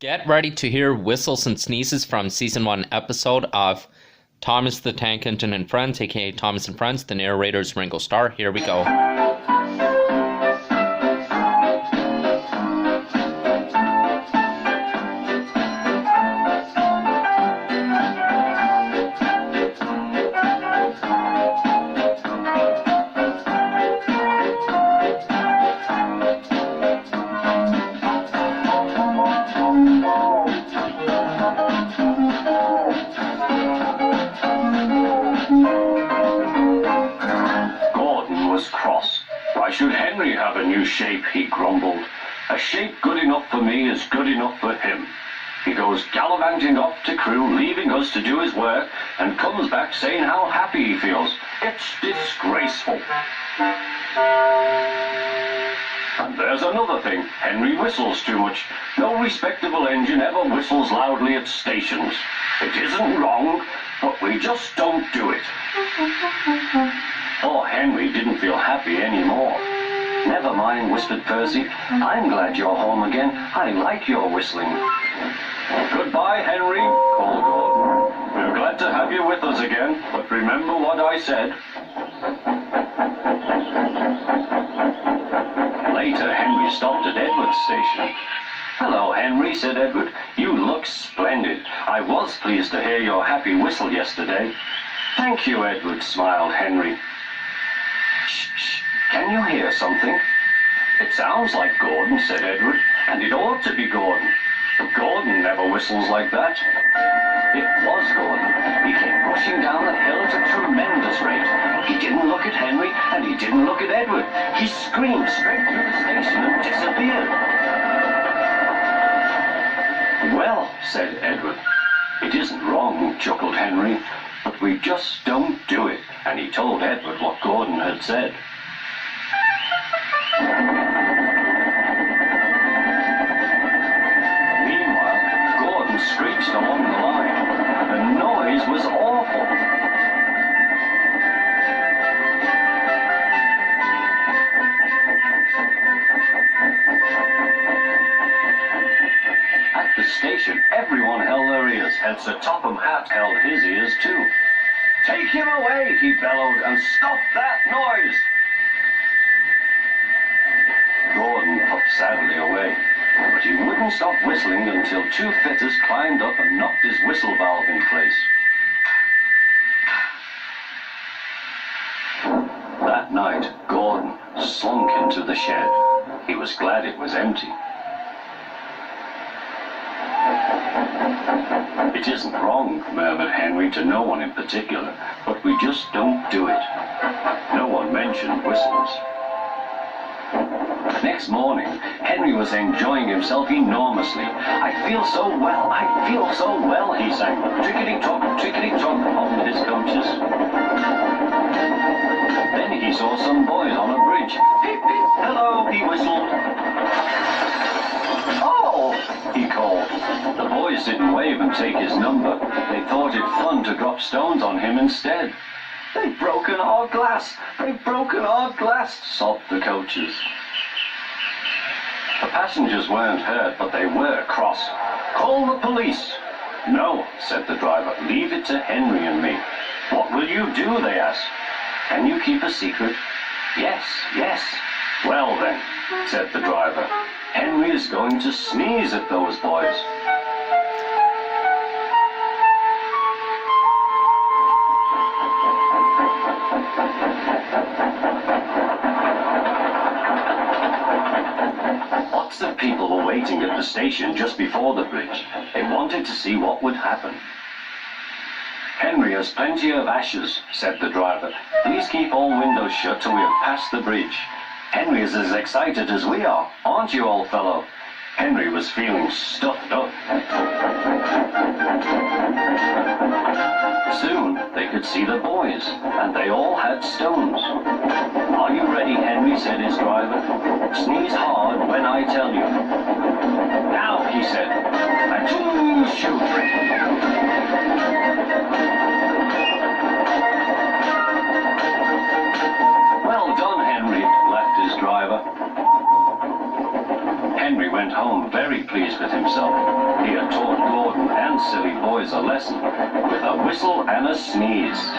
Get ready to hear whistles and sneezes from Season 1 episode of Thomas the Tank Engine and Friends, aka Thomas and Friends. The narrator is Ringo Starr. Here we go. Why should Henry have a new shape, he grumbled. A shape good enough for me is good enough for him. He goes gallivanting up to crew, leaving us to do his work, and comes back saying how happy he feels. It's disgraceful. And there's another thing. Henry whistles too much. No respectable engine ever whistles loudly at stations. It isn't wrong, but we just don't do it. Poor Henry didn't feel happy anymore. Never mind, whispered Percy. I'm glad you're home again. I like your whistling. Goodbye, Henry, called Gordon. We're glad to have you with us again, but remember what I said. Later, Henry stopped at Edward's station. Hello, Henry, said Edward. You look splendid. I was pleased to hear your happy whistle yesterday. Thank you, Edward, smiled Henry. Shh, shh. Can you hear something? It sounds like Gordon, said Edward, and it ought to be Gordon. But Gordon never whistles like that. It was Gordon. He came rushing down the hill at a tremendous rate. He didn't look at Henry, and he didn't look at Edward. He screamed straight through the station and disappeared. Well, said Edward. It isn't wrong, chuckled Henry, but we just don't do it. And he told Edward what Gordon had said. Meanwhile, Gordon screeched along the line. The noise was awful. At the station, everyone held their ears, and Sir Topham Hatt held his ears too. Take him away, he bellowed, and stop that noise! Gordon puffed sadly away, but he wouldn't stop whistling until two fitters climbed up and knocked his whistle valve in place. That night, Gordon slunk into the shed. He was glad it was empty. It isn't wrong, murmured Henry to no one in particular, but we just don't do it. No one mentioned whistles. Next morning, Henry was enjoying himself enormously. I feel so well, he sang. Trickety-tock, on his coaches. Then he saw some boys on a bridge. Peep, peep, hello, he whistled. Oh, he called. The boys didn't wave and take his number. They thought it fun to drop stones on him instead. They've broken our glass, sobbed the coaches. The passengers weren't hurt, but they were cross. Call the police. No, said the driver. Leave it to Henry and me. What will you do, they asked. Can you keep a secret? Yes. Well then, said the driver. Henry is going to sneeze at those boys. Lots of people were waiting at the station just before the bridge. They wanted to see what would happen. Henry has plenty of ashes, said the driver. Please keep all windows shut till we have passed the bridge. Henry is as excited as we are, aren't you, old fellow? Henry was feeling stuffed up. Soon they could see the boys, and they all had stones. Are you ready, Henry, said his driver. Sneeze hard when I tell you. Now, he said. Achoo, shoot. Well done, Henry, laughed his driver. Henry went home very pleased with himself. He had taught Gordon and silly boys a lesson with a whistle and a sneeze.